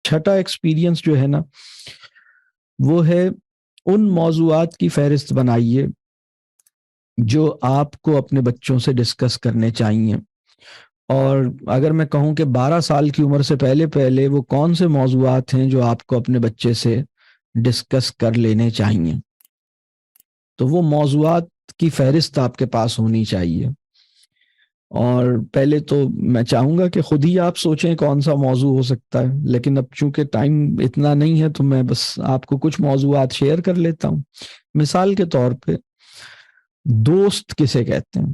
چھٹا ایکسپیرینس جو ہے نا وہ ہے ان موضوعات کی فہرست بنائیے جو آپ کو اپنے بچوں سے ڈسکس کرنے چاہیے. اور اگر میں کہوں کہ 12 سال کی عمر سے پہلے وہ کون سے موضوعات ہیں جو آپ کو اپنے بچے سے ڈسکس کر لینے چاہیے، تو وہ موضوعات کی فہرست آپ کے پاس ہونی چاہیے. اور پہلے تو میں چاہوں گا کہ خود ہی آپ سوچیں کون سا موضوع ہو سکتا ہے، لیکن اب چونکہ ٹائم اتنا نہیں ہے تو میں بس آپ کو کچھ موضوعات شیئر کر لیتا ہوں. مثال کے طور پہ دوست کسے کہتے ہیں،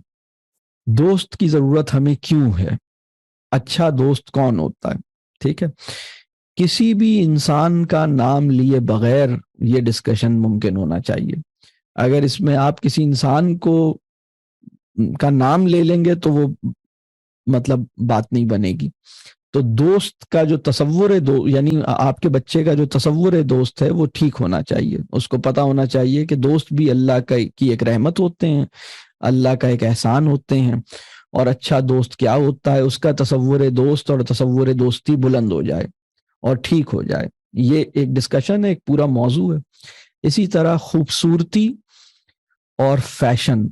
دوست کی ضرورت ہمیں کیوں ہے، اچھا دوست کون ہوتا ہے. ٹھیک ہے، کسی بھی انسان کا نام لیے بغیر یہ ڈسکشن ممکن ہونا چاہیے. اگر اس میں آپ کسی انسان کا نام لے لیں گے تو وہ مطلب بات نہیں بنے گی. تو دوست کا جو تصور ہے یعنی آپ کے بچے کا جو تصور ہے دوست ہے وہ ٹھیک ہونا چاہیے. اس کو پتا ہونا چاہیے کہ دوست بھی اللہ کی ایک رحمت ہوتے ہیں، اللہ کا ایک احسان ہوتے ہیں. اور اچھا دوست کیا ہوتا ہے، اس کا تصور دوست اور تصور دوستی بلند ہو جائے اور ٹھیک ہو جائے. یہ ایک ڈسکشن ہے، ایک پورا موضوع ہے. اسی طرح خوبصورتی اور فیشن،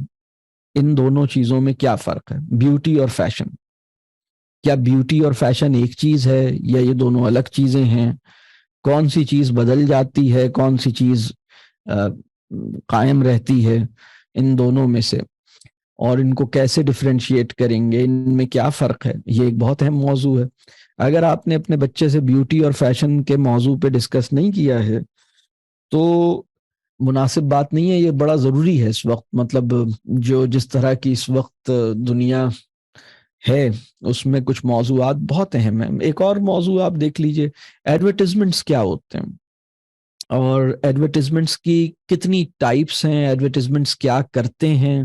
ان دونوں چیزوں میں کیا فرق ہے، بیوٹی اور فیشن. کیا بیوٹی اور فیشن ایک چیز ہے یا یہ دونوں الگ چیزیں ہیں؟ کون سی چیز بدل جاتی ہے، کون سی چیز قائم رہتی ہے ان دونوں میں سے، اور ان کو کیسے ڈفرینشیٹ کریں گے، ان میں کیا فرق ہے؟ یہ ایک بہت اہم موضوع ہے. اگر آپ نے اپنے بچے سے بیوٹی اور فیشن کے موضوع پہ ڈسکس نہیں کیا ہے تو مناسب بات نہیں ہے. یہ بڑا ضروری ہے اس وقت، مطلب جس طرح کی اس وقت دنیا ہے اس میں کچھ موضوعات بہت اہم ہیں. ایک اور موضوع آپ دیکھ لیجئے، ایڈورٹیزمنٹس کیا ہوتے ہیں اور ایڈورٹیزمنٹس کی کتنی ٹائپس ہیں، ایڈورٹیزمنٹس کیا کرتے ہیں،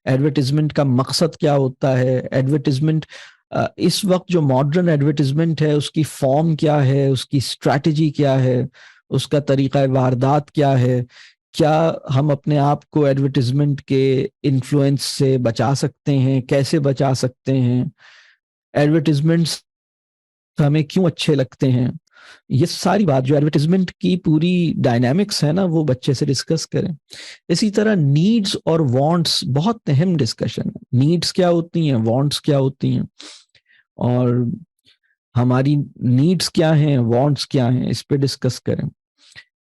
ایڈورٹیزمنٹ کا مقصد کیا ہوتا ہے. ایڈورٹیزمنٹ اس وقت جو ماڈرن ایڈورٹیزمنٹ ہے اس کی فارم کیا ہے، اس کی اسٹریٹجی کیا ہے، اس کا طریقہ واردات کیا ہے. کیا ہم اپنے آپ کو ایڈورٹیزمنٹ کے انفلوئنس سے بچا سکتے ہیں، کیسے بچا سکتے ہیں، ایڈورٹیزمنٹس ہمیں کیوں اچھے لگتے ہیں. یہ ساری بات جو ایڈورٹیزمنٹ کی پوری ڈائنامکس ہے نا وہ بچے سے ڈسکس کریں. اسی طرح نیڈز اور وانٹس بہت اہم ڈسکشن ہے. نیڈز کیا ہوتی ہیں، وانٹس کیا ہوتی ہیں، اور ہماری نیڈز کیا ہیں، وانٹس کیا ہیں، اس پہ ڈسکس کریں.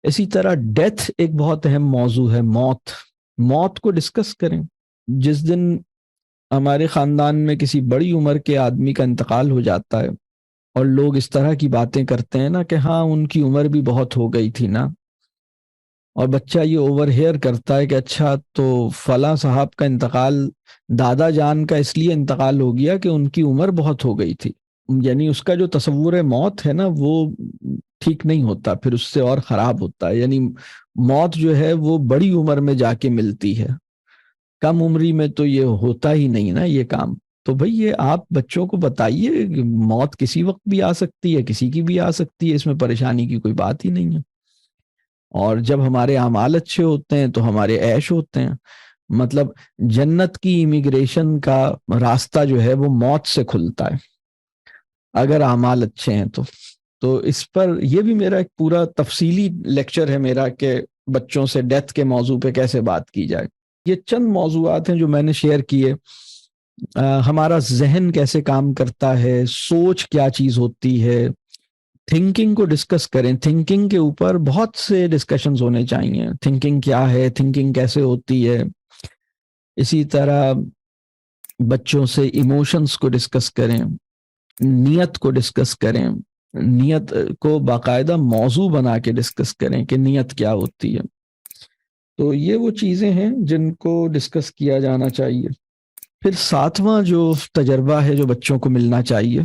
اسی طرح ڈیتھ ایک بہت اہم موضوع ہے، موت کو ڈسکس کریں. جس دن ہمارے خاندان میں کسی بڑی عمر کے آدمی کا انتقال ہو جاتا ہے اور لوگ اس طرح کی باتیں کرتے ہیں نا کہ ہاں ان کی عمر بھی بہت ہو گئی تھی نا، اور بچہ یہ اوور ہیئر کرتا ہے کہ اچھا تو فلاں صاحب کا انتقال دادا جان کا اس لیے انتقال ہو گیا کہ ان کی عمر بہت ہو گئی تھی. یعنی اس کا جو تصور موت ہے نا وہ ٹھیک نہیں ہوتا، پھر اس سے اور خراب ہوتا ہے. یعنی موت جو ہے وہ بڑی عمر میں جا کے ملتی ہے، کم عمری میں تو یہ ہوتا ہی نہیں نا یہ کام. تو بھئی یہ آپ بچوں کو بتائیے کہ موت کسی وقت بھی آ سکتی ہے، کسی کی بھی آ سکتی ہے، اس میں پریشانی کی کوئی بات ہی نہیں ہے. اور جب ہمارے اعمال اچھے ہوتے ہیں تو ہمارے عیش ہوتے ہیں. مطلب جنت کی امیگریشن کا راستہ جو ہے وہ موت سے کھلتا ہے اگر اعمال اچھے ہیں تو اس پر یہ بھی میرا ایک پورا تفصیلی لیکچر ہے میرا کہ بچوں سے ڈیتھ کے موضوع پہ کیسے بات کی جائے. یہ چند موضوعات ہیں جو میں نے شیئر کیے. ہمارا ذہن کیسے کام کرتا ہے، سوچ کیا چیز ہوتی ہے، تھنکنگ کو ڈسکس کریں. تھنکنگ کے اوپر بہت سے ڈسکشنز ہونے چاہیے. تھنکنگ کیا ہے، تھنکنگ کیسے ہوتی ہے. اسی طرح بچوں سے ایموشنز کو ڈسکس کریں، نیت کو ڈسکس کریں، نیت کو باقاعدہ موضوع بنا کے ڈسکس کریں کہ نیت کیا ہوتی ہے. تو یہ وہ چیزیں ہیں جن کو ڈسکس کیا جانا چاہیے. پھر 7واں جو تجربہ ہے جو بچوں کو ملنا چاہیے